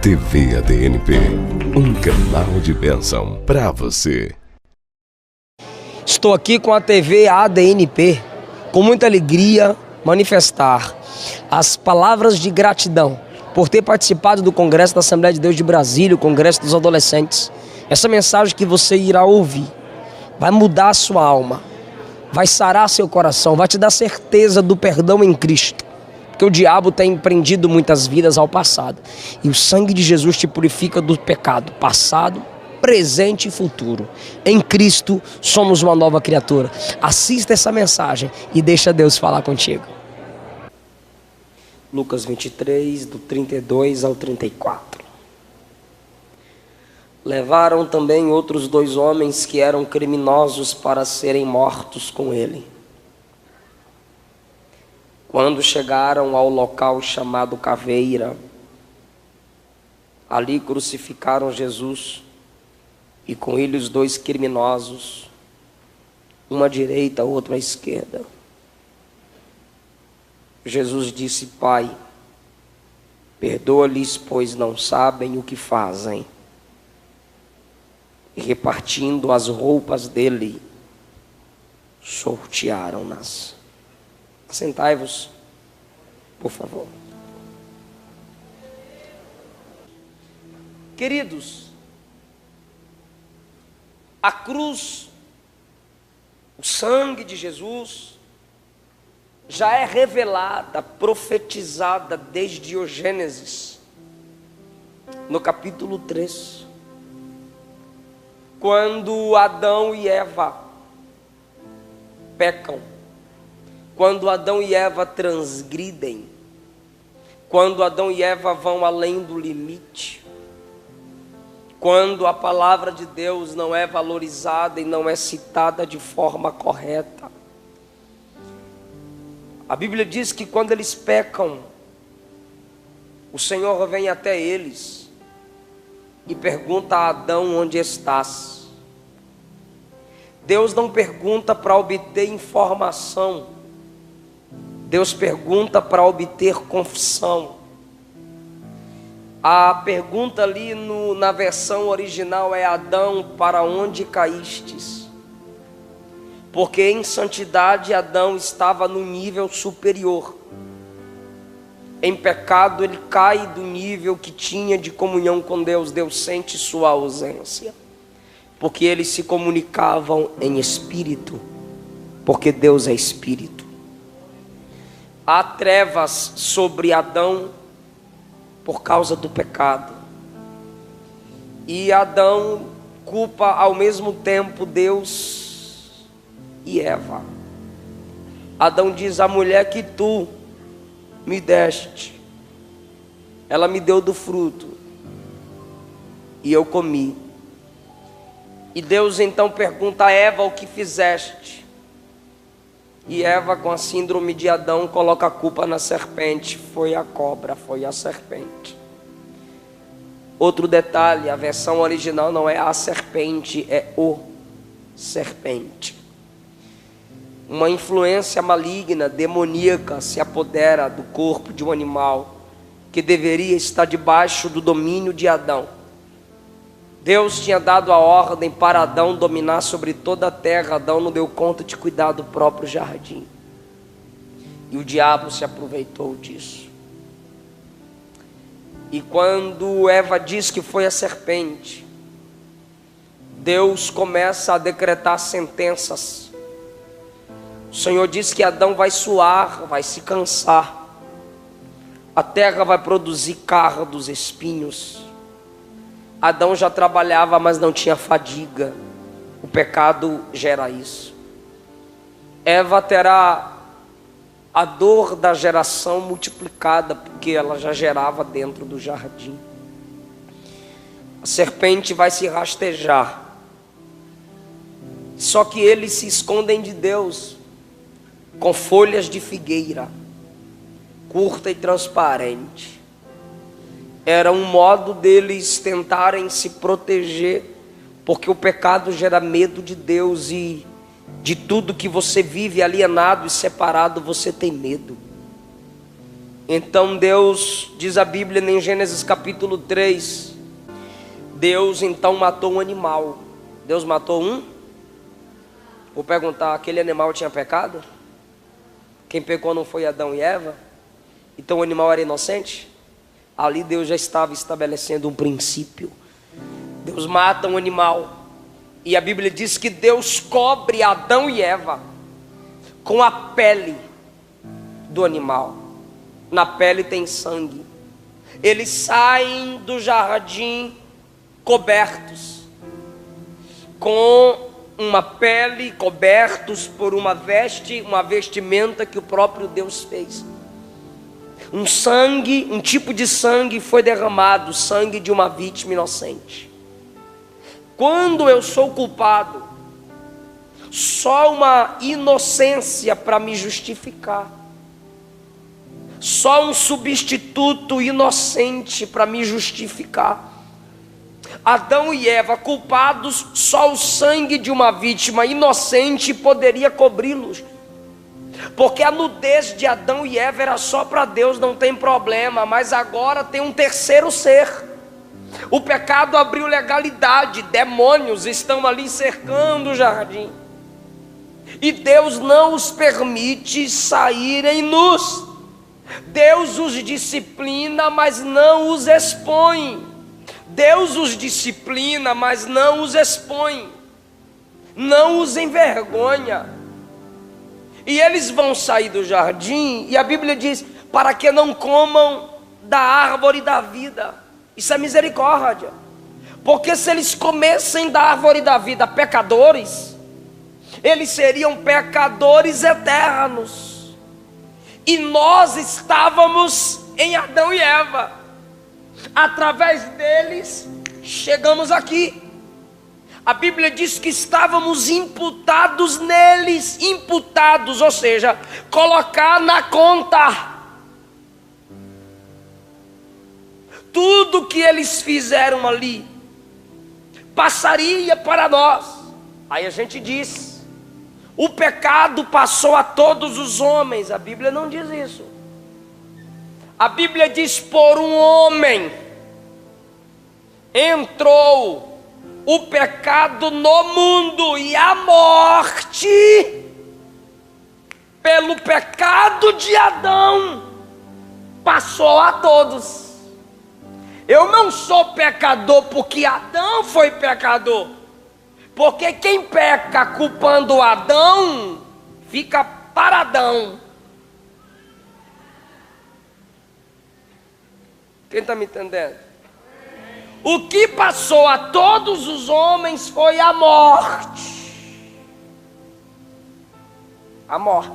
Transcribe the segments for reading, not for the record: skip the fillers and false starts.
TV ADNP, um canal de bênção para você. Estou aqui com a TV ADNP, com muita alegria manifestar as palavras de gratidão por ter participado do Congresso da Assembleia de Deus de Brasília, o Congresso dos Adolescentes. Essa mensagem que você irá ouvir vai mudar a sua alma, vai sarar seu coração, vai te dar certeza do perdão em Cristo. Porque o diabo tem prendido muitas vidas ao passado. E o sangue de Jesus te purifica do pecado, passado, presente e futuro. Em Cristo somos uma nova criatura. Assista essa mensagem e deixa Deus falar contigo. Lucas 23, do 32 ao 34. Levaram também outros 2 homens que eram criminosos para serem mortos com ele. Quando chegaram ao local chamado Caveira, ali crucificaram Jesus e com ele os 2 criminosos, um à direita, outro à esquerda. Jesus disse: Pai, perdoa-lhes, pois não sabem o que fazem. E repartindo as roupas dele, sortearam-nas. Sentai-vos, por favor. Queridos, a cruz, o sangue de Jesus, já é revelada, profetizada desde o Gênesis, no capítulo 3, quando Adão e Eva pecam, quando Adão e Eva transgridem, quando Adão e Eva vão além do limite, quando a palavra de Deus não é valorizada e não é citada de forma correta. A Bíblia diz que quando eles pecam, o Senhor vem até eles e pergunta a Adão: onde estás? Deus não pergunta para obter informação, Deus pergunta para obter confissão. A pergunta ali na versão original é: Adão, para onde caístes? Porque em santidade Adão estava no nível superior. Em pecado ele cai do nível que tinha de comunhão com Deus. Deus sente sua ausência, porque eles se comunicavam em espírito, porque Deus é espírito. Há trevas sobre Adão por causa do pecado. E Adão culpa ao mesmo tempo Deus e Eva. Adão diz: a mulher que tu me deste, ela me deu do fruto e eu comi. E Deus então pergunta a Eva: o que fizeste? E Eva, com a síndrome de Adão, coloca a culpa na serpente. Foi a cobra, foi a serpente. Outro detalhe: a versão original não é a serpente, é o serpente. Uma influência maligna, demoníaca, se apodera do corpo de um animal que deveria estar debaixo do domínio de Adão. Deus tinha dado a ordem para Adão dominar sobre toda a terra. Adão não deu conta de cuidar do próprio jardim. E o diabo se aproveitou disso. E quando Eva diz que foi a serpente, Deus começa a decretar sentenças. O Senhor diz que Adão vai suar, vai se cansar. A terra vai produzir cardos, espinhos. Adão já trabalhava, mas não tinha fadiga. O pecado gera isso. Eva terá a dor da geração multiplicada, porque ela já gerava dentro do jardim. A serpente vai se rastejar. Só que eles se escondem de Deus com folhas de figueira, curta e transparente. Era um modo deles tentarem se proteger, porque o pecado gera medo de Deus, e de tudo que você vive alienado e separado, você tem medo. Então Deus, diz a Bíblia em Gênesis capítulo 3, Deus então matou um animal. Deus matou um? Vou perguntar, aquele animal tinha pecado? Quem pecou não foi Adão e Eva? Então o animal era inocente? Ali Deus já estava estabelecendo um princípio. Deus mata um animal, e a Bíblia diz que Deus cobre Adão e Eva com a pele do animal. Na pele tem sangue. Eles saem do jardim cobertos com uma pele, cobertos por uma vestimenta que o próprio Deus fez. Um sangue, um tipo de sangue foi derramado, sangue de uma vítima inocente. Quando eu sou culpado, só uma inocência para me justificar, só um substituto inocente para me justificar. Adão e Eva culpados, só o sangue de uma vítima inocente poderia cobri-los. Porque a nudez de Adão e Eva era só para Deus, não tem problema. Mas agora tem um terceiro ser. O pecado abriu legalidade, demônios estão ali cercando o jardim, e Deus não os permite saírem nus. Deus os disciplina, mas não os expõe. Deus os disciplina, mas não os expõe, não os envergonha. E eles vão sair do jardim, e a Bíblia diz, para que não comam da árvore da vida. Isso é misericórdia. Porque se eles comessem da árvore da vida pecadores, eles seriam pecadores eternos. E nós estávamos em Adão e Eva. Através deles, chegamos aqui. A Bíblia diz que estávamos imputados neles. Imputados, ou seja, colocar na conta. Tudo que eles fizeram ali passaria para nós. Aí a gente diz, o pecado passou a todos os homens. A Bíblia não diz isso. A Bíblia diz, por um homem entrou o pecado no mundo, e a morte pelo pecado de Adão passou a todos. Eu não sou pecador porque Adão foi pecador, porque quem peca culpando Adão, fica para Adão. Quem está me entendendo? O que passou a todos os homens foi a morte. A morte.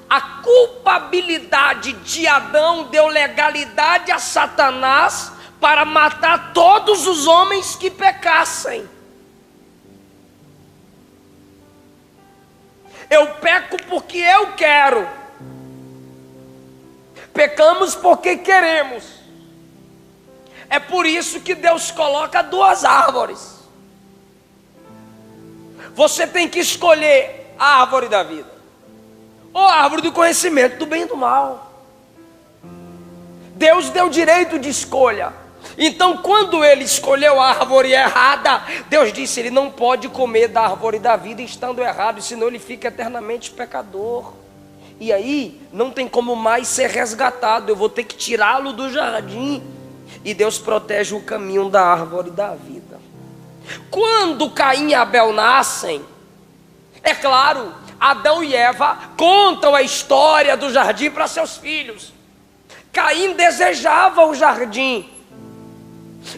A culpabilidade de Adão deu legalidade a Satanás para matar todos os homens que pecassem. Eu peco porque eu quero. Pecamos porque queremos. É por isso que Deus coloca duas árvores. Você tem que escolher a árvore da vida, ou a árvore do conhecimento do bem e do mal. Deus deu direito de escolha. Então quando ele escolheu a árvore errada, Deus disse, ele não pode comer da árvore da vida estando errado, senão ele fica eternamente pecador. E aí não tem como mais ser resgatado, eu vou ter que tirá-lo do jardim. E Deus protege o caminho da árvore da vida. Quando Caim e Abel nascem, é claro, Adão e Eva contam a história do jardim para seus filhos. Caim desejava o jardim.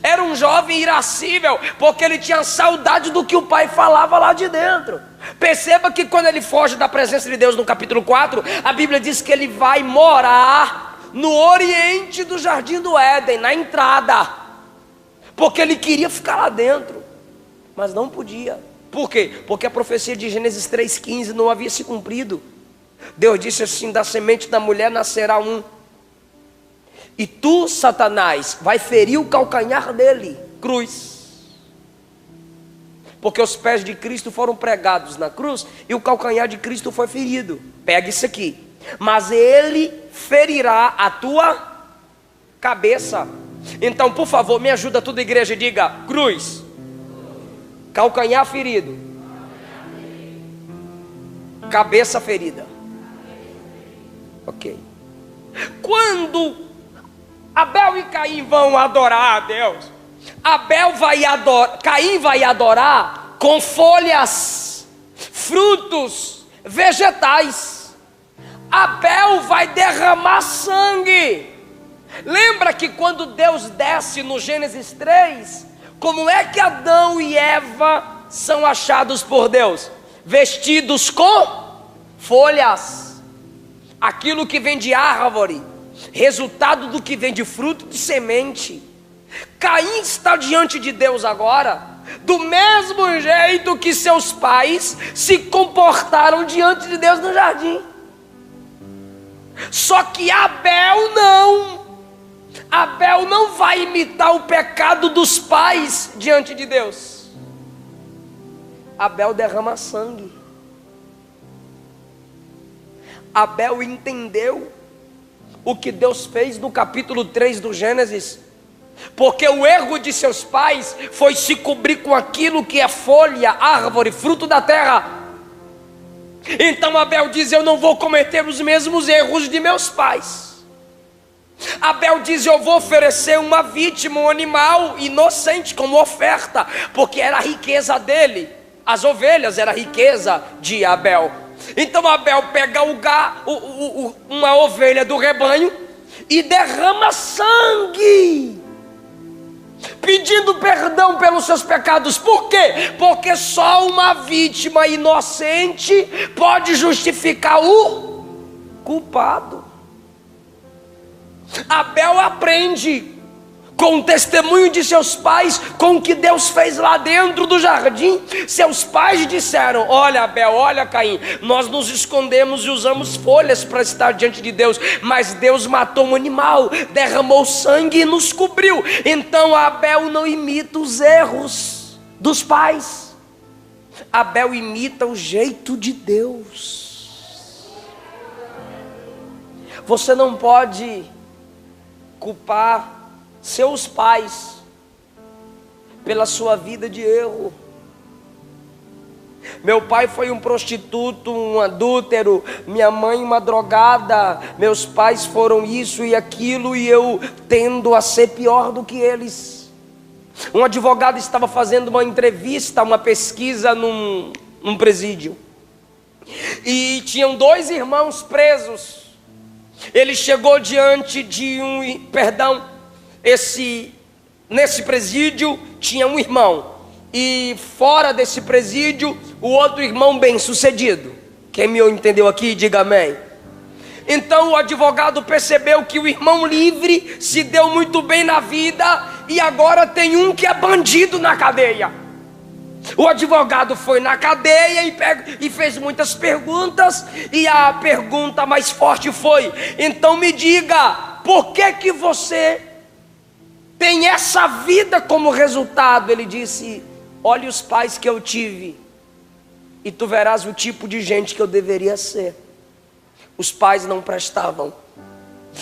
Era um jovem irascível, porque ele tinha saudade do que o pai falava lá de dentro. Perceba que quando ele foge da presença de Deus no capítulo 4, a Bíblia diz que ele vai morar no oriente do jardim do Éden, na entrada, porque ele queria ficar lá dentro, mas não podia. Por quê? Porque a profecia de Gênesis 3,15 não havia se cumprido. Deus disse assim, da semente da mulher nascerá um, e tu, Satanás, vai ferir o calcanhar dele, cruz. Porque os pés de Cristo foram pregados na cruz, e o calcanhar de Cristo foi ferido. Pega isso aqui. Mas ele ferirá a tua cabeça. Então, por favor, me ajuda toda a igreja, diga: cruz, calcanhar ferido, cabeça ferida. Ok. Quando Abel e Caim vão adorar a Deus, Caim vai adorar com folhas, frutos, vegetais. Abel vai derramar sangue. Lembra que quando Deus desce no Gênesis 3, como é que Adão e Eva são achados por Deus? Vestidos com folhas, aquilo que vem de árvore, resultado do que vem de fruto de semente. Caim está diante de Deus agora, do mesmo jeito que seus pais se comportaram diante de Deus no jardim. Só que Abel não vai imitar o pecado dos pais diante de Deus. Abel derrama sangue. Abel entendeu o que Deus fez no capítulo 3 do Gênesis, porque o erro de seus pais foi se cobrir com aquilo que é folha, árvore, fruto da terra. Então Abel diz: eu não vou cometer os mesmos erros de meus pais. Abel diz: eu vou oferecer uma vítima, um animal inocente como oferta, porque era a riqueza dele. As ovelhas era a riqueza de Abel. Então Abel pega uma ovelha do rebanho e derrama sangue, pedindo perdão pelos seus pecados. Por quê? Porque só uma vítima inocente pode justificar o culpado. Abel aprende com o testemunho de seus pais, com o que Deus fez lá dentro do jardim. Seus pais disseram: olha Abel, olha Caim, nós nos escondemos e usamos folhas para estar diante de Deus, mas Deus matou um animal, derramou sangue e nos cobriu. Então Abel não imita os erros dos pais, Abel imita o jeito de Deus. Você não pode culpar seus pais pela sua vida de erro. Meu pai foi um prostituto, um adúltero, minha mãe uma drogada, meus pais foram isso e aquilo, e eu tendo a ser pior do que eles. Um advogado estava fazendo uma entrevista, uma pesquisa num presídio, e tinham 2 irmãos presos. Ele chegou diante de nesse presídio tinha um irmão, e fora desse presídio o outro irmão bem sucedido. Quem me entendeu aqui, diga amém. Então o advogado percebeu que o irmão livre se deu muito bem na vida, e agora tem um que é bandido na cadeia. O advogado foi na cadeia e fez muitas perguntas, e a pergunta mais forte foi: então me diga, por que você tem essa vida como resultado? Ele disse: olhe os pais que eu tive, e tu verás o tipo de gente que eu deveria ser. Os pais não prestavam.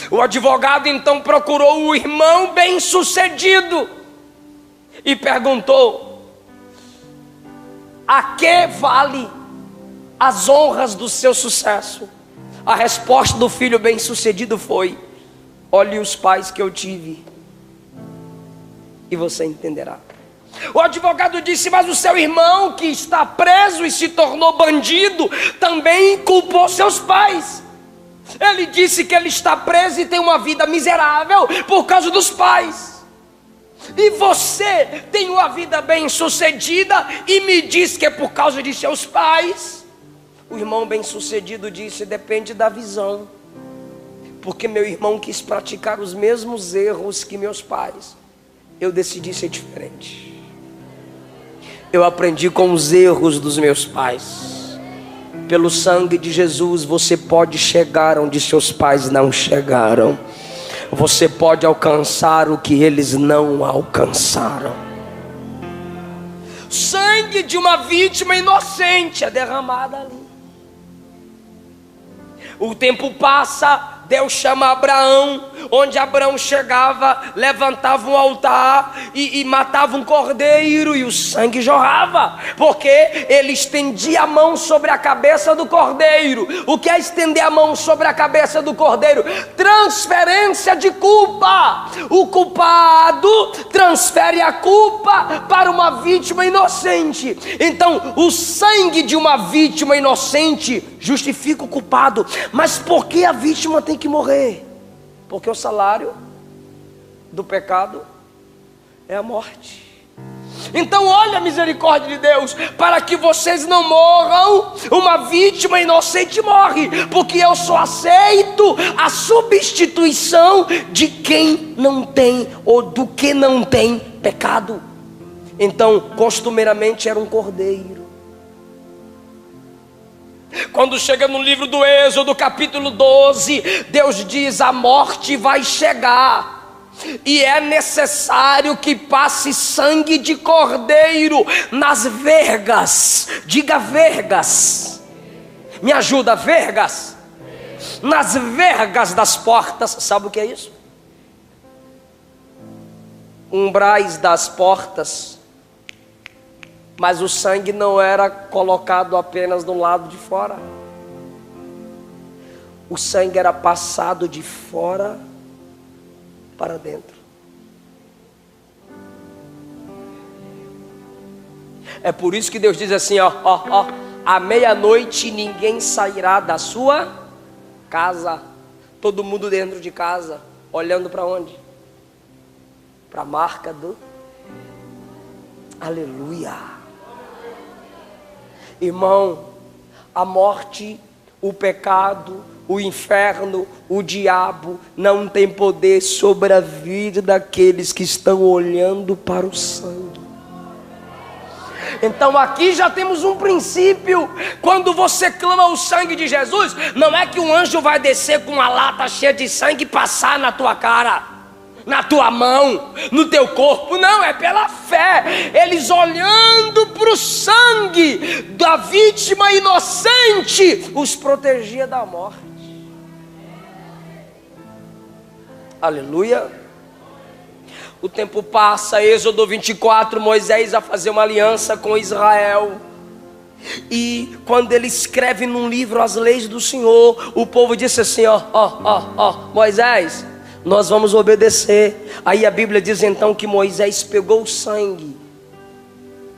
O advogado então procurou o irmão bem sucedido e perguntou: a que vale as honras do seu sucesso? A resposta do filho bem sucedido foi: olhe os pais que eu tive e você entenderá. O advogado disse: mas o seu irmão que está preso e se tornou bandido também culpou seus pais. Ele disse que ele está preso e tem uma vida miserável por causa dos pais. E você tem uma vida bem sucedida e me diz que é por causa de seus pais. O irmão bem sucedido disse: depende da visão, porque meu irmão quis praticar os mesmos erros que meus pais, eu decidi ser diferente. Eu aprendi com os erros dos meus pais. Pelo sangue de Jesus você pode chegar onde seus pais não chegaram. Você pode alcançar o que eles não alcançaram. Sangue de uma vítima inocente é derramado ali. O tempo passa, Deus chama Abraão, onde Abraão chegava, levantava um altar e matava um cordeiro, e o sangue jorrava, porque ele estendia a mão sobre a cabeça do cordeiro. O que é estender a mão sobre a cabeça do cordeiro? Transferência de culpa. O culpado transfere a culpa para uma vítima inocente. Então, o sangue de uma vítima inocente justifica o culpado. Mas por que a vítima tem que morrer? Porque o salário do pecado é a morte. Então olha a misericórdia de Deus, para que vocês não morram. Uma vítima inocente morre, porque eu só aceito a substituição de quem não tem, ou do que não tem pecado. Então costumeiramente era um cordeiro. Quando chega no livro do Êxodo, capítulo 12, Deus diz: a morte vai chegar, e é necessário que passe sangue de cordeiro nas vergas. Diga vergas. Me ajuda, vergas. Nas vergas das portas. Sabe o que é isso? Umbrais das portas. Mas o sangue não era colocado apenas do lado de fora. O sangue era passado de fora para dentro. É por isso que Deus diz assim, à meia-noite ninguém sairá da sua casa. Todo mundo dentro de casa, olhando para onde? Para a marca do... Aleluia. Irmão, a morte, o pecado, o inferno, o diabo não tem poder sobre a vida daqueles que estão olhando para o sangue. Então aqui já temos um princípio. Quando você clama o sangue de Jesus, não é que um anjo vai descer com uma lata cheia de sangue e passar na tua cara, na tua mão, no teu corpo. Não, é pela fé. Eles olhando para o sangue da vítima inocente, os protegia da morte. Aleluia. O tempo passa, Êxodo 24, Moisés a fazer uma aliança com Israel. E quando ele escreve num livro as leis do Senhor, o povo disse assim, Moisés, nós vamos obedecer. Aí a Bíblia diz então que Moisés pegou o sangue,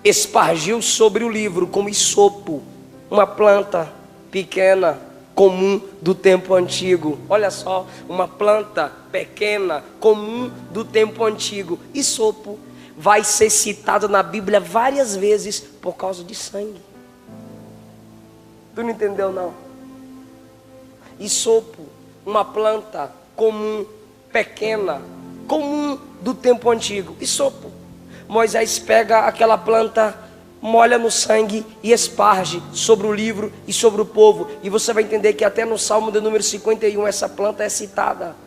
espargiu sobre o livro como isopo, uma planta pequena, comum do tempo antigo. Olha só, uma planta pequena, comum do tempo antigo. Isopo vai ser citado na Bíblia várias vezes por causa de sangue. Tu não entendeu não? Isopo, uma planta comum, pequena, comum do tempo antigo. Isopo. Moisés pega aquela planta, molha no sangue e esparge sobre o livro e sobre o povo. E você vai entender que até no Salmo de número 51 essa planta é citada.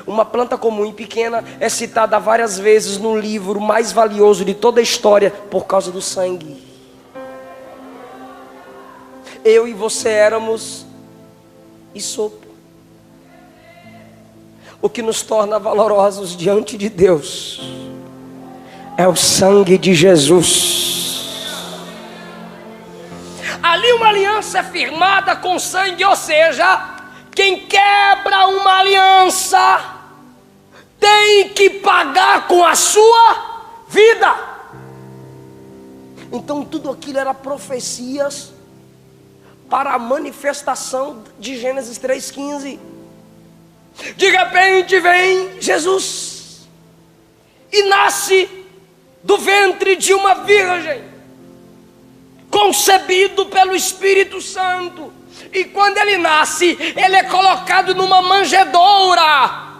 Uma planta comum e pequena é citada várias vezes no livro mais valioso de toda a história por causa do sangue. Eu e você éramos isopo. O que nos torna valorosos diante de Deus é o sangue de Jesus. Ali uma aliança é firmada com sangue, ou seja, quem quebra uma aliança tem que pagar com a sua vida. Então tudo aquilo era profecias para a manifestação de Gênesis 3,15. De repente vem Jesus e nasce do ventre de uma virgem, concebido pelo Espírito Santo. E quando ele nasce, ele é colocado numa manjedoura.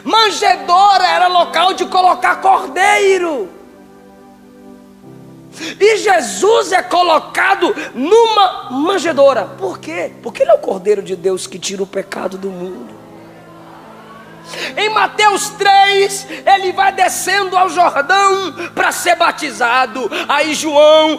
Manjedoura era local de colocar cordeiro. E Jesus é colocado numa manjedoura. Por quê? Porque ele é o Cordeiro de Deus que tira o pecado do mundo. Em Mateus 3, ele vai descendo ao Jordão para ser batizado. Aí João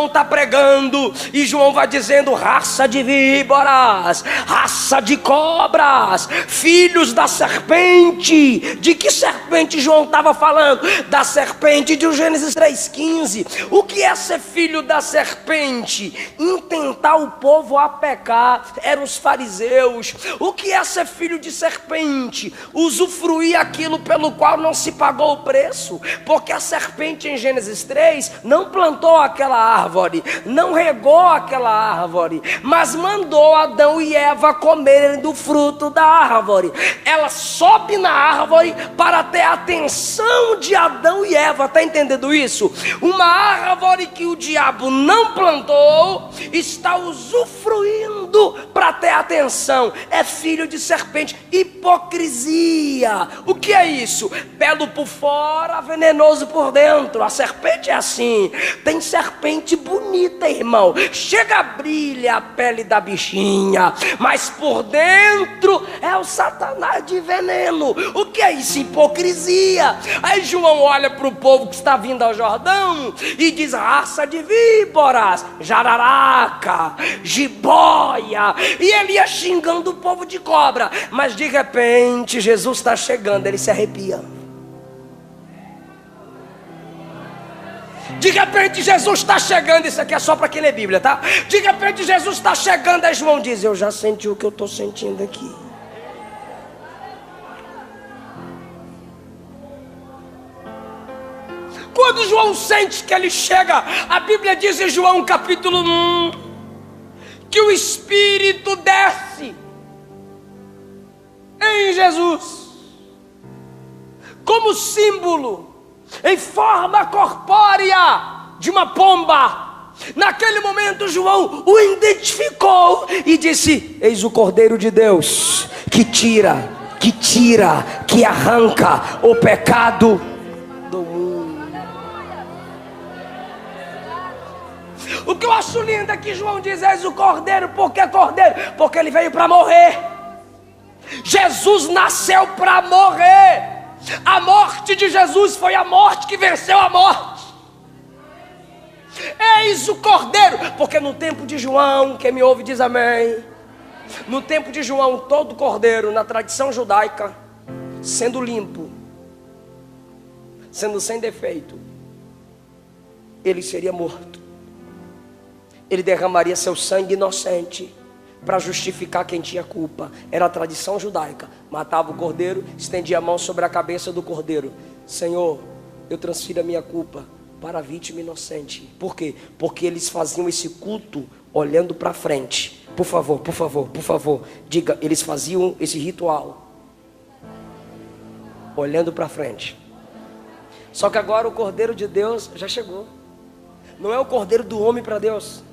está pregando, e João vai dizendo: raça de víboras, raça de cobras, filhos da serpente. De que serpente João estava falando? Da serpente de Gênesis 3,15. O que é ser filho da serpente? Intentar o povo a pecar. Eram os fariseus. O que é ser filho de serpente? Usufruir aquilo pelo qual não se pagou o preço, porque a serpente em Gênesis 3 não plantou aquela árvore, não regou aquela árvore, mas mandou Adão e Eva comerem do fruto da árvore. Ela sobe na árvore para ter a atenção de Adão e Eva. Está entendendo isso? Uma árvore que o diabo não plantou está usufruindo para ter atenção. É filho de serpente. Hipocrisia. O que é isso? Belo por fora, venenoso por dentro. A serpente é assim. Tem serpente bonita, irmão. Chega, brilha a pele da bichinha, mas por dentro é o Satanás de veneno. O que é isso? Hipocrisia. Aí João olha para o povo que está vindo ao Jordão e diz: raça de víboras, jararaca, jiboia. E ele ia xingando o povo de cobra. Mas de repente Jesus está chegando, ele se arrepia. De repente Jesus está chegando. Isso aqui é só para quem lê Bíblia, tá? De repente Jesus está chegando. Aí João diz: eu já senti o que eu estou sentindo aqui. Quando João sente que ele chega, a Bíblia diz em João capítulo 1 que o Espírito desce em Jesus como símbolo, em forma corpórea de uma pomba. Naquele momento João o identificou e disse: eis o Cordeiro de Deus que tira, que arranca o pecado do mundo. O que eu acho lindo é que João diz: eis o Cordeiro. Por que Cordeiro? Porque ele veio para morrer. Jesus nasceu para morrer. A morte de Jesus foi a morte que venceu a morte. Eis o Cordeiro. Porque no tempo de João, quem me ouve diz amém. No tempo de João, todo cordeiro, na tradição judaica, sendo limpo, sendo sem defeito, ele seria morto. Ele derramaria seu sangue inocente para justificar quem tinha culpa. Era a tradição judaica. Matava o cordeiro, estendia a mão sobre a cabeça do cordeiro: Senhor, eu transfiro a minha culpa para a vítima inocente. Por quê? Porque eles faziam esse culto olhando para frente. Por favor, diga, eles faziam esse ritual olhando para frente. Só que agora o Cordeiro de Deus já chegou. Não é o Cordeiro do homem para Deus,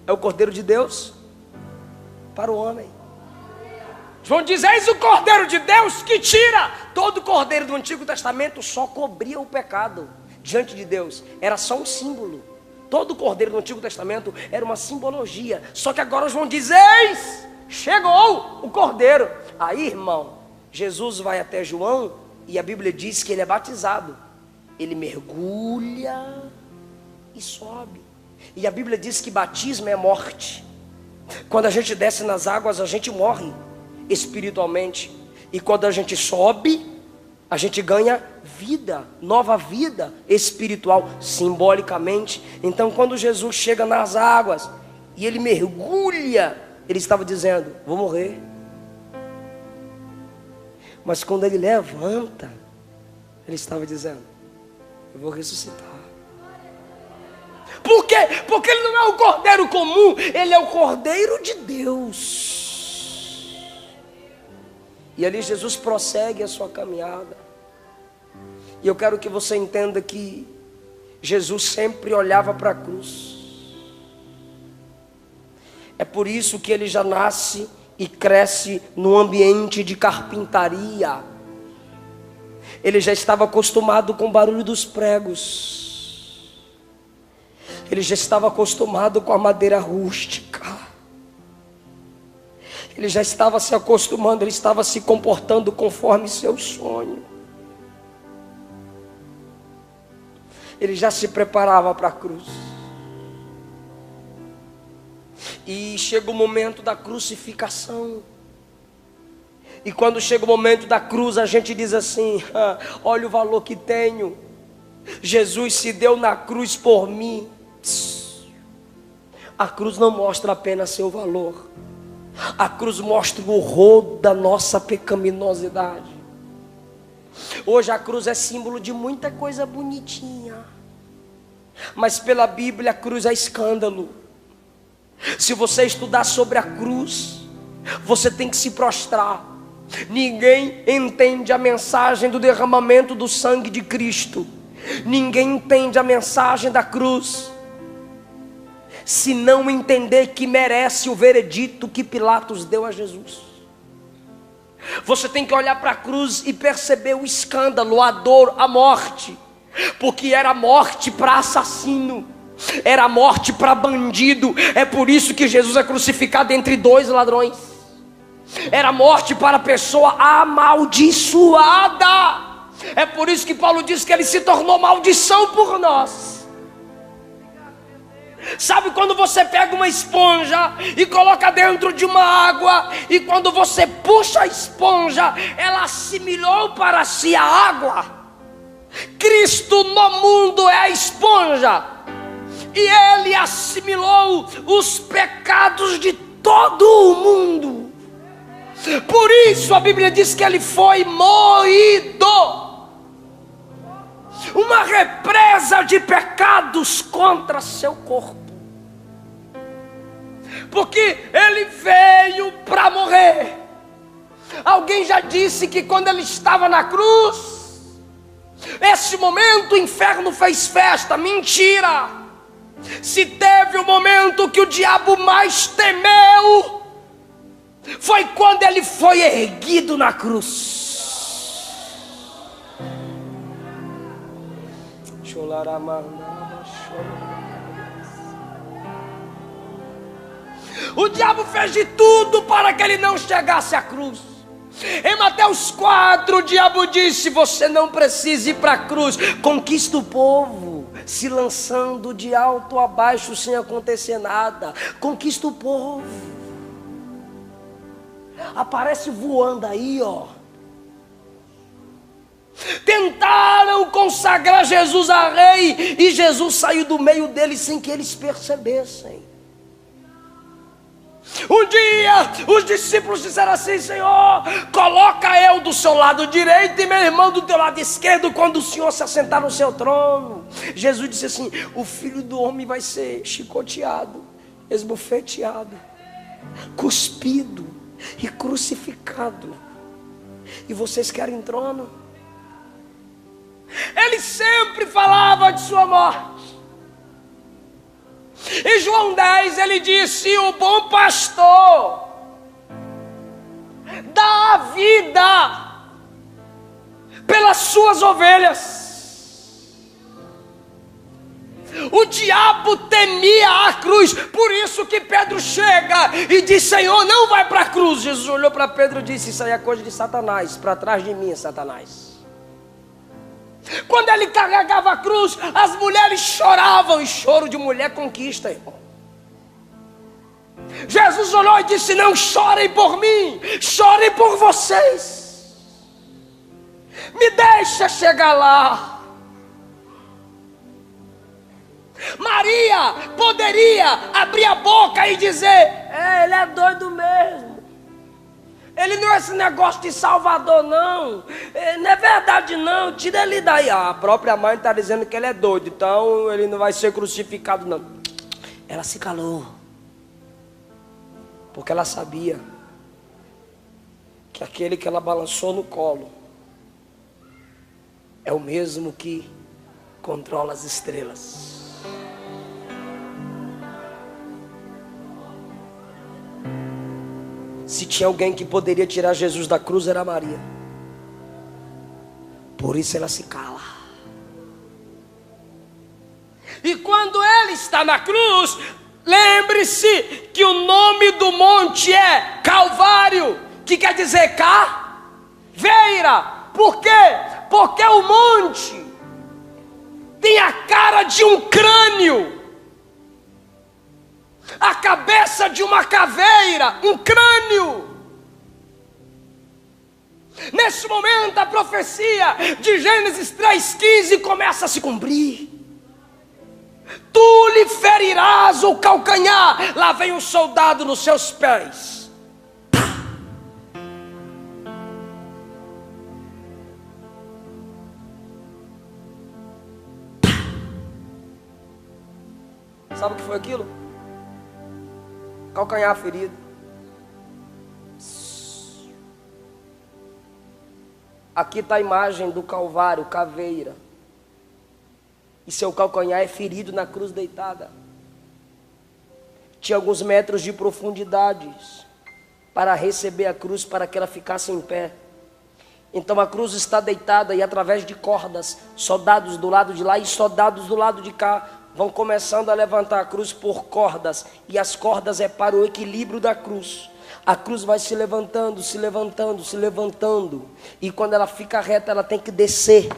é o Cordeiro de Deus para o homem. João diz: eis o Cordeiro de Deus que tira. Todo cordeiro do Antigo Testamento só cobria o pecado diante de Deus. Era só um símbolo. Todo cordeiro do Antigo Testamento era uma simbologia. Só que agora João diz: eis, chegou o Cordeiro. Aí, irmão, Jesus vai até João e a Bíblia diz que ele é batizado. Ele mergulha e sobe. E a Bíblia diz que batismo é morte. Quando a gente desce nas águas, a gente morre espiritualmente. E quando a gente sobe, a gente ganha vida, nova vida espiritual, simbolicamente. Então quando Jesus chega nas águas e ele mergulha, ele estava dizendo: vou morrer. Mas quando ele levanta, ele estava dizendo: eu vou ressuscitar. Por quê? Porque ele não é o cordeiro comum, ele é o Cordeiro de Deus. E ali Jesus prossegue a sua caminhada. E eu quero que você entenda que Jesus sempre olhava para a cruz. É por isso que ele já nasce e cresce num ambiente de carpintaria. Ele já estava acostumado com o barulho dos pregos. Ele já estava acostumado com a madeira rústica. Ele já estava se acostumando, ele estava se comportando conforme seu sonho. Ele já se preparava para a cruz. E chega o momento da crucificação. E quando chega o momento da cruz, a gente diz assim: olha o valor que tenho. Jesus se deu na cruz por mim. A cruz não mostra apenas seu valor. A cruz mostra o horror da nossa pecaminosidade. Hoje a cruz é símbolo de muita coisa bonitinha, mas pela Bíblia a cruz é escândalo. Se você estudar sobre a cruz, você tem que se prostrar. Ninguém entende a mensagem do derramamento do sangue de Cristo, ninguém entende a mensagem da cruz, se não entender que merece o veredito que Pilatos deu a Jesus. Você tem que olhar para a cruz e perceber o escândalo, a dor, a morte, porque era morte para assassino, era morte para bandido. É por isso que Jesus é crucificado entre dois ladrões. Era morte para a pessoa amaldiçoada. É por isso que Paulo diz que ele se tornou maldição por nós. Sabe quando você pega uma esponja e coloca dentro de uma água, e quando você puxa a esponja, ela assimilou para si a água? Cristo no mundo é a esponja, e Ele assimilou os pecados de todo o mundo. Por isso a Bíblia diz que Ele foi moído, uma represa de pecados contra seu corpo, porque Ele veio para morrer. Alguém já disse que quando Ele estava na cruz, esse momento o inferno fez festa. Mentira! Se teve o momento que o diabo mais temeu, foi quando Ele foi erguido na cruz. O diabo fez de tudo para que Ele não chegasse à cruz. Em Mateus 4, o diabo disse: você não precisa ir para a cruz. Conquista o povo, se lançando de alto a baixo sem acontecer nada. Conquista o povo. Aparece voando aí, ó. Tentaram consagrar Jesus a rei, e Jesus saiu do meio deles sem que eles percebessem. Um dia os discípulos disseram assim: Senhor, coloca eu do seu lado direito e meu irmão do teu lado esquerdo, quando o Senhor se assentar no seu trono. Jesus disse assim: o Filho do Homem vai ser chicoteado, esbofeteado, cuspido e crucificado, e vocês querem trono? Ele sempre falava de sua morte. Em João 10 ele disse: o bom pastor dá a vida pelas suas ovelhas. O diabo temia a cruz, por isso que Pedro chega e diz: Senhor, não vai para a cruz. Jesus olhou para Pedro e disse: isso aí é coisa de Satanás, para trás de mim, Satanás. Quando ele carregava a cruz, as mulheres choravam, e choro de mulher conquista, irmão. Jesus olhou e disse: não chorem por mim, chorem por vocês. Me deixa chegar lá. Maria poderia abrir a boca e dizer: ele é doido mesmo. Ele não é esse negócio de Salvador, não. Não é verdade, não. Tira ele daí. A própria mãe está dizendo que ele é doido, então ele não vai ser crucificado, não. Ela se calou, porque ela sabia que aquele que ela balançou no colo é o mesmo que controla as estrelas. Se tinha alguém que poderia tirar Jesus da cruz, era Maria. Por isso ela se cala. E quando ele está na cruz, Lembre-se que o nome do monte é Calvário, que quer dizer caveira. Por quê? Porque o monte tem a cara de um crânio, a cabeça de uma caveira, um crânio. Nesse momento a profecia de Gênesis 3,15 começa a se cumprir. Tu lhe ferirás o calcanhar. Lá vem um soldado nos seus pés. Sabe o que foi aquilo? Calcanhar ferido. Aqui está a imagem do Calvário, caveira. E seu calcanhar é ferido na cruz deitada. Tinha alguns metros de profundidade para receber a cruz, para que ela ficasse em pé. Então a cruz está deitada e através de cordas, soldados do lado de lá e soldados do lado de cá vão começando a levantar a cruz por cordas. E as cordas é para o equilíbrio da cruz. A cruz vai se levantando, se levantando, se levantando. E quando ela fica reta, ela tem que descer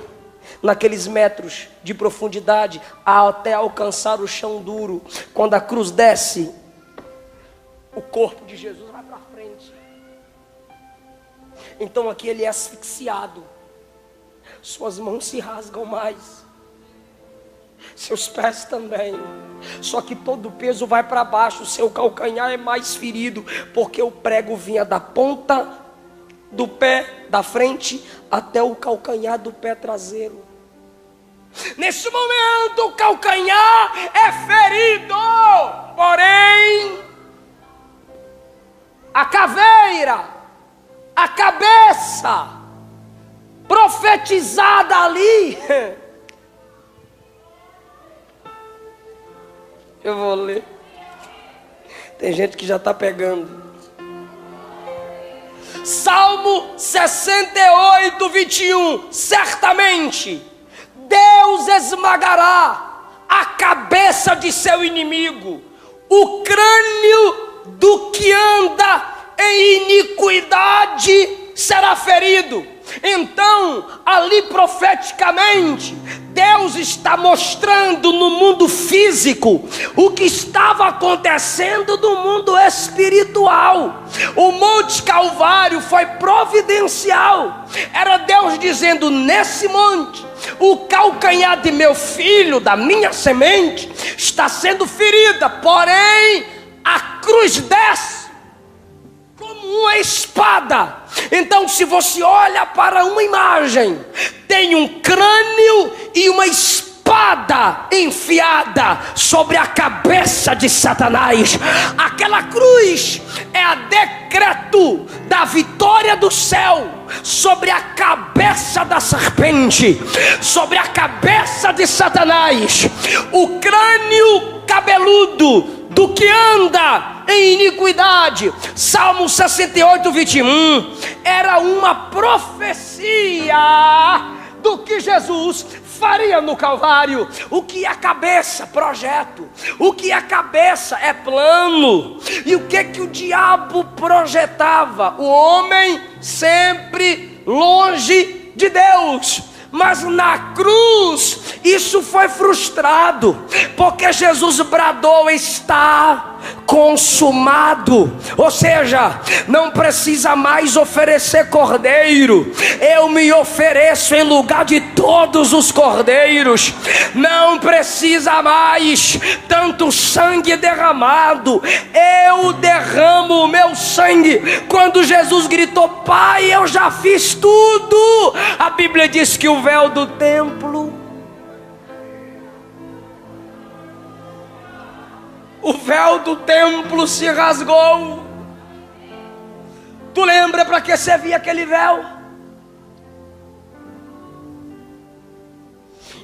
naqueles metros de profundidade até alcançar o chão duro. Quando a cruz desce, o corpo de Jesus vai para frente. Então aqui ele é asfixiado. Suas mãos se rasgam mais, seus pés também. Só que todo o peso vai para baixo. Seu calcanhar é mais ferido, porque o prego vinha da ponta do pé da frente até o calcanhar do pé traseiro. Nesse momento o calcanhar é ferido, porém a caveira, a cabeça profetizada ali, eu vou ler. Tem gente que já está pegando. Salmo 68, 21. Certamente Deus esmagará a cabeça de seu inimigo, o crânio do que anda em iniquidade será ferido. Então, ali profeticamente, Deus está mostrando no mundo físico o que estava acontecendo no mundo espiritual. O Monte Calvário foi providencial. Era Deus dizendo: nesse monte, o calcanhar de meu filho, da minha semente, está sendo ferida. Porém, a cruz desce como uma espada. Então, se você olha para uma imagem, tem um crânio e uma espada enfiada sobre a cabeça de Satanás. Aquela cruz é a decreto da vitória do céu sobre a cabeça da serpente, sobre a cabeça de Satanás. O crânio cabeludo do que anda em iniquidade. Salmo 68, 21 era uma profecia do que Jesus faria no Calvário. O que é cabeça? Projeto. O que é cabeça? É plano. E o que o diabo projetava? O homem sempre longe de Deus. Mas na cruz isso foi frustrado, porque Jesus bradou: está consumado. Ou seja, não precisa mais oferecer cordeiro, eu me ofereço em lugar de todos os cordeiros. Não precisa mais tanto sangue derramado, eu derramo o meu sangue. Quando Jesus gritou: Pai, eu já fiz tudo, a Bíblia diz que o véu do templo, o véu do templo se rasgou. Tu lembra para que servia aquele véu?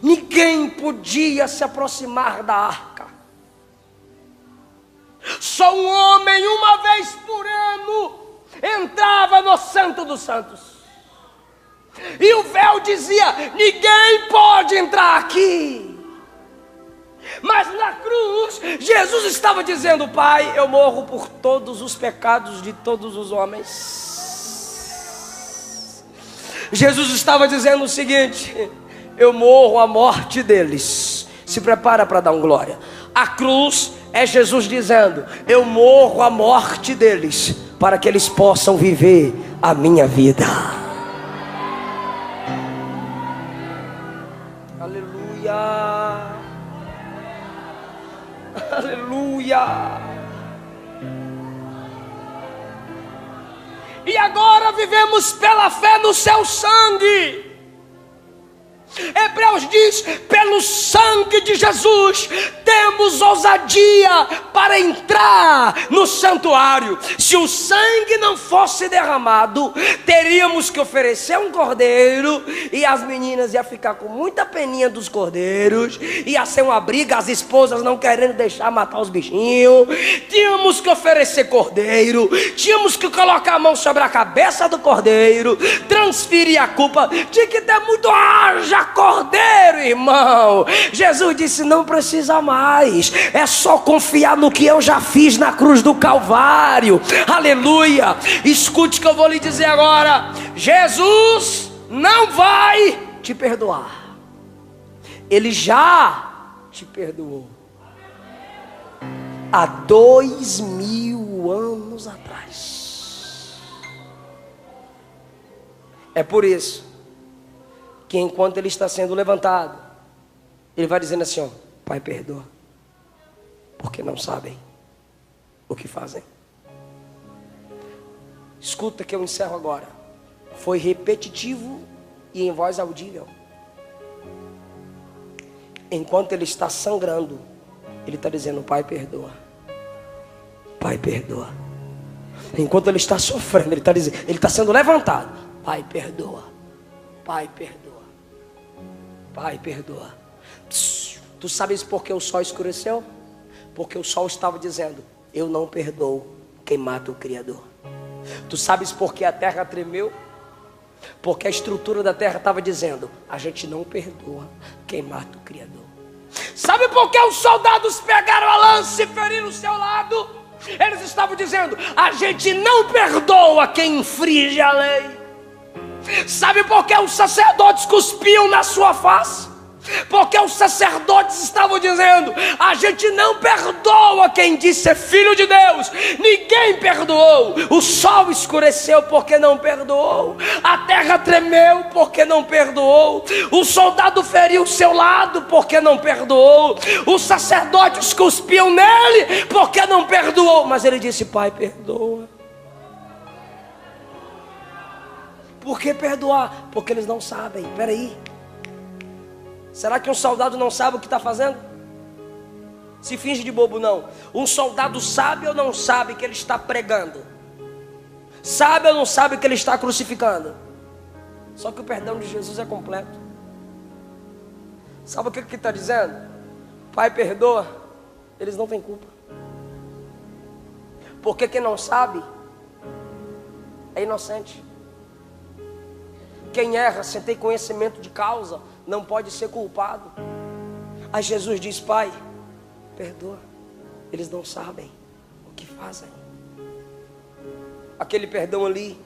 Ninguém podia se aproximar da arca. Só um homem, uma vez por ano, entrava no Santo dos Santos. E o véu dizia: ninguém pode entrar aqui. Mas na cruz, Jesus estava dizendo: Pai, eu morro por todos os pecados de todos os homens. Jesus estava dizendo o seguinte: eu morro a morte deles. Se prepara para dar um glória. A cruz é Jesus dizendo: eu morro a morte deles, para que eles possam viver a minha vida. Aleluia. Aleluia. E agora vivemos pela fé no seu sangue. Hebreus diz: pelo sangue de Jesus temos ousadia para entrar no santuário. Se o sangue não fosse derramado, teríamos que oferecer um cordeiro, e as meninas iam ficar com muita peninha dos cordeiros, ia ser uma briga, as esposas não querendo deixar matar os bichinhos. Tínhamos que oferecer cordeiro, tínhamos que colocar a mão sobre a cabeça do cordeiro, transferir a culpa. Tinha que ter muito haja cordeiro, irmão. Jesus disse: não precisa mais, é só confiar no que eu já fiz na cruz do Calvário. Aleluia. Escute o que eu vou lhe dizer agora. Jesus não vai te perdoar, Ele já te perdoou há 2000 anos atrás. É por isso que enquanto ele está sendo levantado, ele vai dizendo assim: ó, Pai, perdoa, porque não sabem o que fazem. Escuta que eu encerro agora. Foi repetitivo e em voz audível. Enquanto ele está sangrando, ele está dizendo: Pai, perdoa, Pai, perdoa. Enquanto ele está sofrendo, ele está dizendo, ele está sendo levantado: Pai, perdoa, Pai, perdoa, Pai, perdoa. Tu sabes por que o sol escureceu? Porque o sol estava dizendo: eu não perdoo quem mata o Criador. Tu sabes por que a terra tremeu? Porque a estrutura da terra estava dizendo: a gente não perdoa quem mata o Criador. Sabe por que os soldados pegaram a lança e feriram o seu lado? Eles estavam dizendo: a gente não perdoa quem infringe a lei. Sabe por que os sacerdotes cuspiam na sua face? Porque os sacerdotes estavam dizendo: a gente não perdoa quem diz ser filho de Deus. Ninguém perdoou. O sol escureceu porque não perdoou. A terra tremeu porque não perdoou. O soldado feriu o seu lado porque não perdoou. Os sacerdotes cuspiam nele porque não perdoou. Mas ele disse: Pai, perdoa. Por que perdoar? Porque eles não sabem. Peraí, será que um soldado não sabe o que está fazendo? Se finge de bobo, não. Um soldado sabe ou não sabe que ele está pregando? Sabe ou não sabe que ele está crucificando? Só que o perdão de Jesus é completo. Sabe o que ele está dizendo? Pai, perdoa. Eles não têm culpa. Porque quem não sabe é inocente. Quem erra sem ter conhecimento de causa não pode ser culpado. Aí Jesus diz: Pai, perdoa, eles não sabem o que fazem. Aquele perdão ali,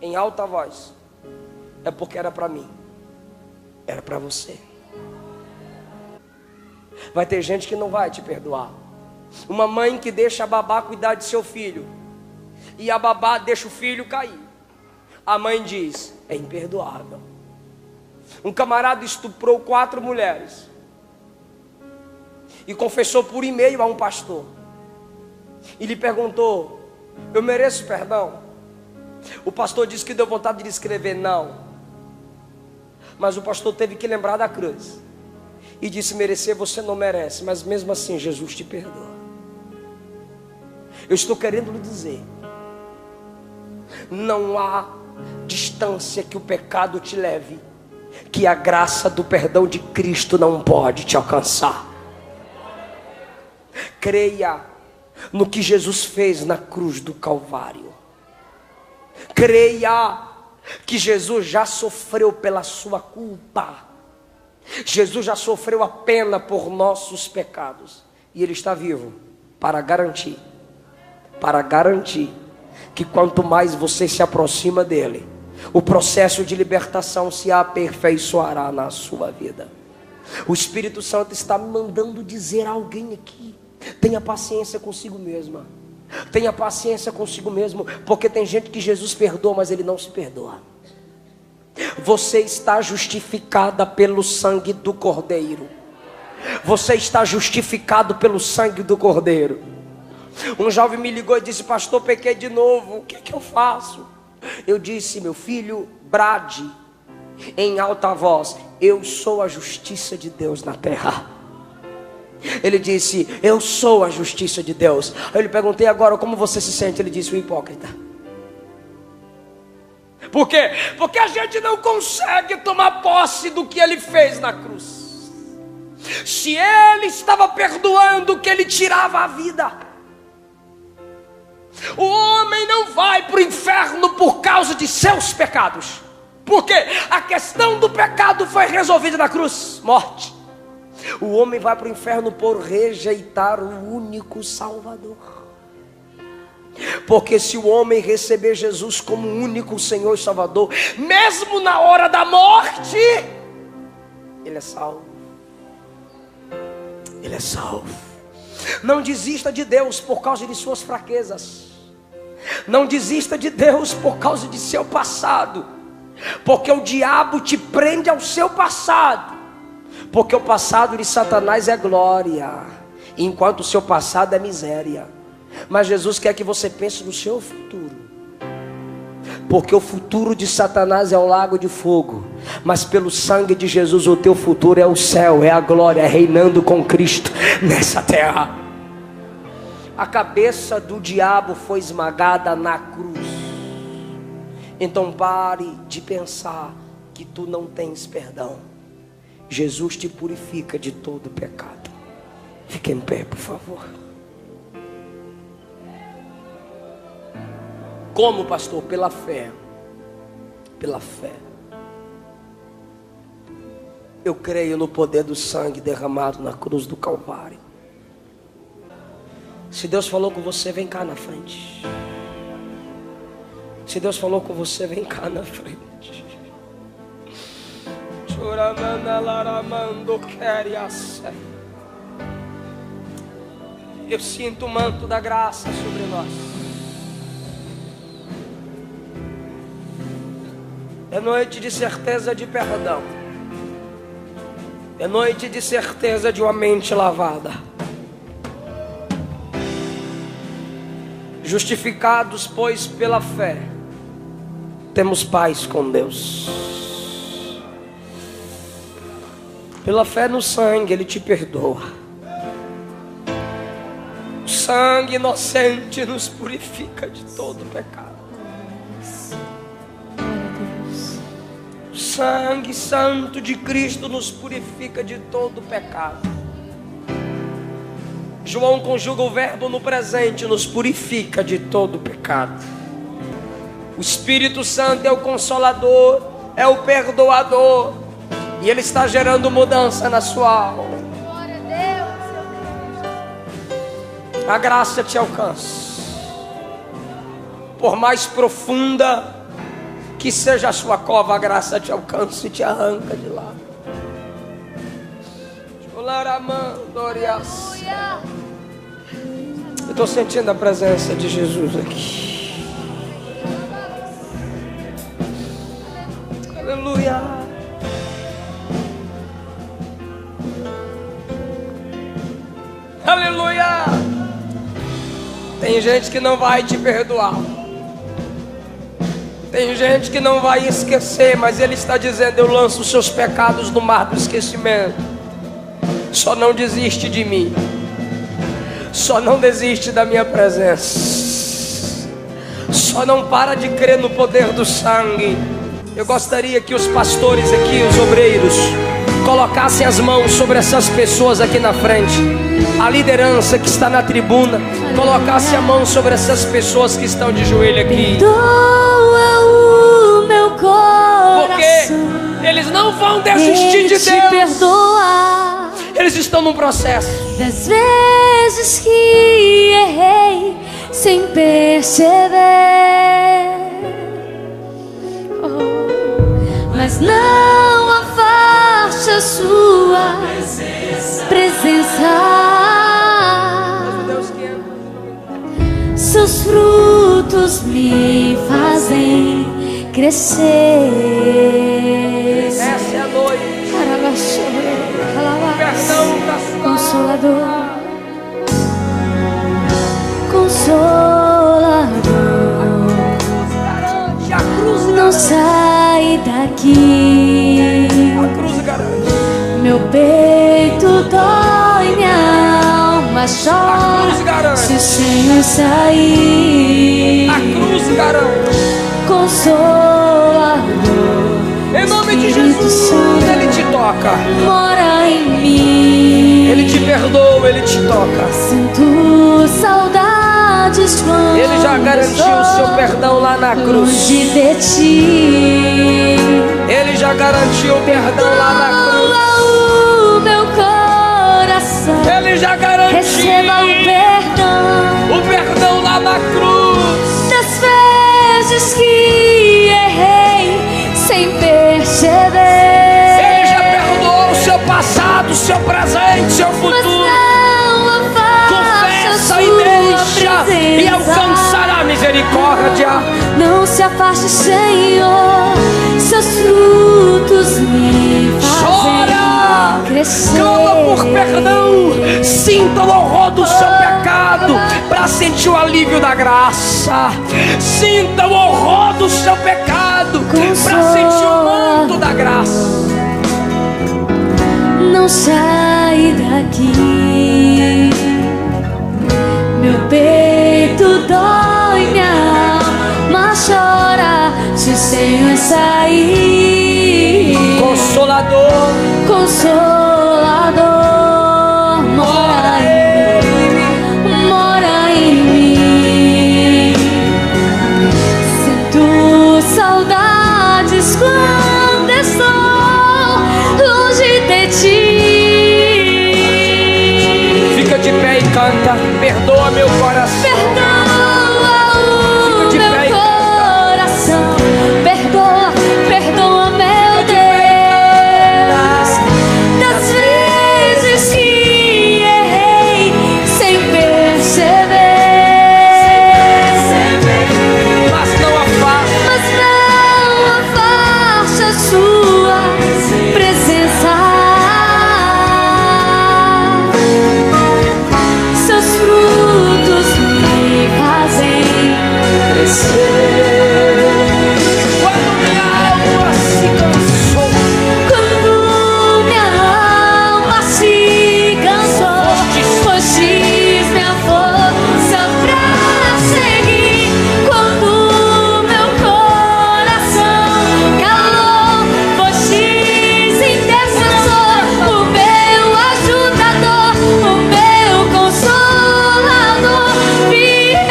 em alta voz, é porque era para mim, era para você. Vai ter gente que não vai te perdoar. Uma mãe que deixa a babá cuidar de seu filho, e a babá deixa o filho cair. A mãe diz: é imperdoável. Um camarada estuprou 4 mulheres e confessou por e-mail a um pastor. E lhe perguntou: eu mereço perdão? O pastor disse que deu vontade de escrever não. Mas o pastor teve que lembrar da cruz e disse: merecer você não merece, mas mesmo assim Jesus te perdoa. Eu estou querendo lhe dizer: não há distância que o pecado te leve, que a graça do perdão de Cristo não pode te alcançar. Creia no que Jesus fez na cruz do Calvário. Creia que Jesus já sofreu pela sua culpa. Jesus já sofreu a pena por nossos pecados. E Ele está vivo para garantir que quanto mais você se aproxima dEle, o processo de libertação se aperfeiçoará na sua vida. O Espírito Santo está me mandando dizer a alguém aqui: tenha paciência consigo mesma. Tenha paciência consigo mesmo, porque tem gente que Jesus perdoa, mas ele não se perdoa. Você está justificada pelo sangue do Cordeiro. Você está justificado pelo sangue do Cordeiro. Um jovem me ligou e disse: pastor, pequei de novo, o que eu faço? Eu disse: meu filho, brade em alta voz: eu sou a justiça de Deus na terra. Ele disse: eu sou a justiça de Deus. Eu lhe perguntei: agora como você se sente? Ele disse: o hipócrita. Por quê? Porque a gente não consegue tomar posse do que Ele fez na cruz. Se Ele estava perdoando, que Ele tirava a vida. O homem não vai para o inferno por causa de seus pecados, porque a questão do pecado foi resolvida na cruz, morte. O homem vai para o inferno por rejeitar o único Salvador. Porque se o homem receber Jesus como único Senhor e Salvador, mesmo na hora da morte, ele é salvo. Ele é salvo. Não desista de Deus por causa de suas fraquezas. Não desista de Deus por causa de seu passado, porque o diabo te prende ao seu passado. Porque o passado de Satanás é glória, enquanto o seu passado é miséria. Mas Jesus quer que você pense no seu futuro, porque o futuro de Satanás é o lago de fogo, mas pelo sangue de Jesus o teu futuro é o céu, é a glória, é reinando com Cristo nessa terra. A cabeça do diabo foi esmagada na cruz. Então pare de pensar que tu não tens perdão. Jesus te purifica de todo pecado. Fique em pé, por favor. Como, pastor? Pela fé. Pela fé. Eu creio no poder do sangue derramado na cruz do Calvário. Se Deus falou com você, vem cá na frente. Se Deus falou com você, vem cá na frente. Eu sinto o manto da graça sobre nós. É noite de certeza de perdão. É noite de certeza de uma mente lavada. Justificados, pois, pela fé, temos paz com Deus. Pela fé no sangue, Ele te perdoa. O sangue inocente nos purifica de todo pecado. O sangue santo de Cristo nos purifica de todo pecado. João conjuga o verbo no presente: nos purifica de todo pecado. O Espírito Santo é o consolador, é o perdoador, e Ele está gerando mudança na sua alma. Glória a Deus. A graça te alcança. Por mais profunda que seja a sua cova, a graça te alcança e te arranca de lá. Eu estou sentindo a presença de Jesus aqui. Aleluia. Aleluia. Tem gente que não vai te perdoar. Tem gente que não vai esquecer, mas Ele está dizendo: eu lanço os seus pecados no mar do esquecimento. Só não desiste de mim. Só não desiste da minha presença. Só não para de crer no poder do sangue. Eu gostaria que os pastores aqui, os obreiros, colocassem as mãos sobre essas pessoas aqui na frente. A liderança que está na tribuna, colocasse a mão sobre essas pessoas que estão de joelho aqui. Perdoa o meu coração. Porque Eles não vão desistir de te Deus. perdoar Eles estão num processo. das vezes que errei sem perceber. Mas não afaste a sua presença. Seus frutos me fazem crescer. Essa é a noite. Perdão da sua Consolador, Consolador, garante. A cruz não garante. sai daqui. A cruz garante. Meu peito dói, minha alma A chora. cruz garante. Se o Senhor sair, A cruz garante. Consolador, Em nome de Espírito Jesus, Santo, Ele te toca. mora em mim. Ele te perdoa, Ele te toca. Sinto saudades quando Ele já garantiu o seu perdão lá na cruz. longe de ti. Ele já garantiu o perdão lá na cruz. O meu coração Ele já garantiu receba o perdão lá na cruz. das vezes que errei sem perceber. Ele já perdoou o seu passado, seu presente, seu Mas futuro. não afaste Confessa a e sua deixa e presença. alcançará a misericórdia. Não se afaste, Senhor, seus frutos me Chora, fazem crescer. clama por perdão, sinta o horror do seu pecado para sentir o alívio da graça. Sinta o horror do seu pecado para sentir o manto da graça. Não sai daqui, meu peito dói, minha alma chora. Se o Senhor sair, Consolador, Consolador, mora em mim. Sinto saudades quando estou longe de ti. fica de pé e canta. Perdoa meu coração. Perdoa o Fica de meu pé e coração. Perdoa, perdoa, meu Deus. Das vezes que errei sem perceber. Mas não afaste. Mas não afaste a sua presença. Seus frutos me fazem crescer. Quando minha alma se cansou, Quando minha alma se cansou, fostes minha força pra seguir. Quando meu coração calou, fostes intercessor, o meu ajudador, o meu consolador fiel.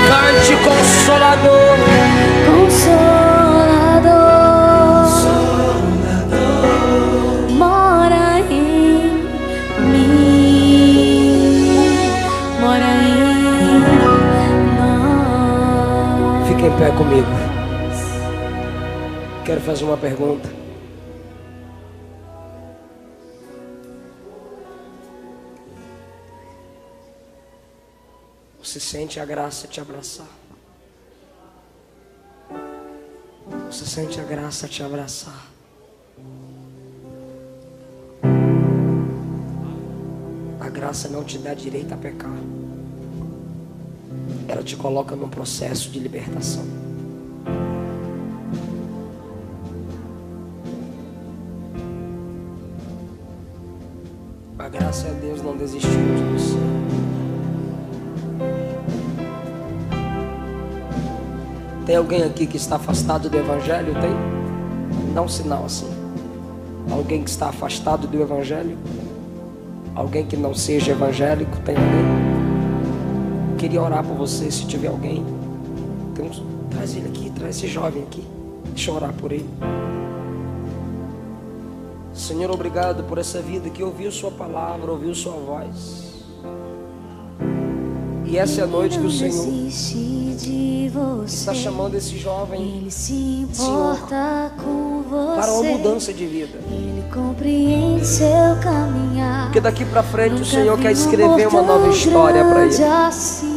cante consolador. Consolador, mora em mim, mora em nós. Fica em pé comigo. Quero fazer uma pergunta. Você sente a graça te abraçar? Você sente a graça te abraçar? A graça não te dá direito a pecar. Ela te coloca num processo de libertação. A graça de Deus não desistiu de você. Tem alguém aqui que está afastado do Evangelho? Tem? Dá um sinal assim. Alguém que está afastado do Evangelho? Alguém que não seja evangélico? Tem alguém? Queria orar por você se tiver alguém. Traz ele aqui, traz esse jovem aqui. Deixa eu orar por ele. Senhor, obrigado por essa vida que ouviu sua palavra, ouviu sua voz. E essa é a noite que o Senhor está chamando esse jovem, Ele se Senhor, importa com você. para uma mudança de vida. Ele compreende seu caminhar. Porque daqui para frente o Nunca Senhor vi quer um escrever amor uma nova tão história para grande ele. assim.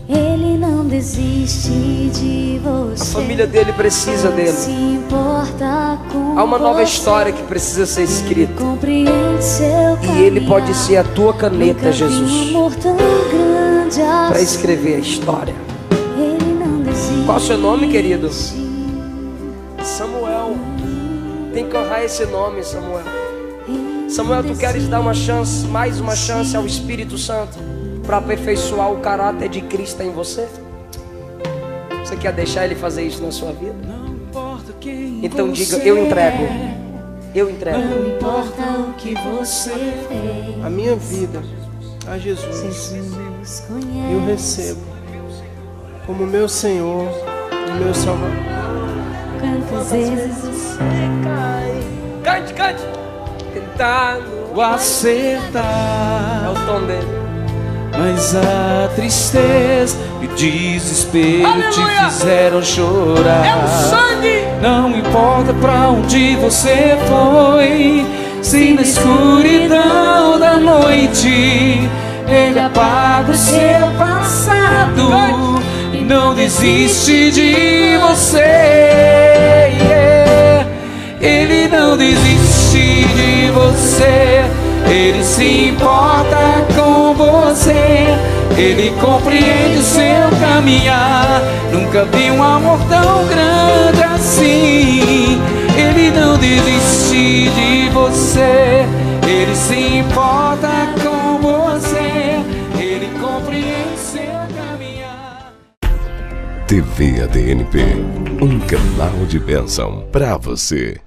Ele não desiste de você. A família dele precisa Se dele. importa com Há uma nova você. história que precisa ser escrita. Compreende seu E ele caminhar. pode ser a tua caneta, Nunca vi Jesus, um amor tão grande para assim. escrever a história. Ele não desiste. Qual o seu nome, querido? Samuel. Tem que honrar esse nome, Samuel. Samuel, tu queres dar uma chance, mais uma chance ao Espírito Santo para aperfeiçoar o caráter de Cristo em você? Você quer deixar ele fazer isso na sua vida? Então diga, eu entrego. Eu entrego. Não importa o que você fez. A minha vida a Jesus Jesus eu conhece. recebo como meu Senhor e meu Salvador. Quantas vezes você Cante, cante. Tentar O acertar, é o tom dele. mas a tristeza e o desespero Aleluia! te fizeram chorar. É o sangue. Não importa pra onde você foi, se na escuridão da noite Ele apaga o seu passado e não desiste de você. Ele não desiste de você. Ele se importa com você. Ele compreende o seu caminhar. Nunca vi um amor tão grande assim. Ele não desiste de você. Ele se importa com você. Ele compreende o seu caminhar. TV ADNP, um canal de bênção para você.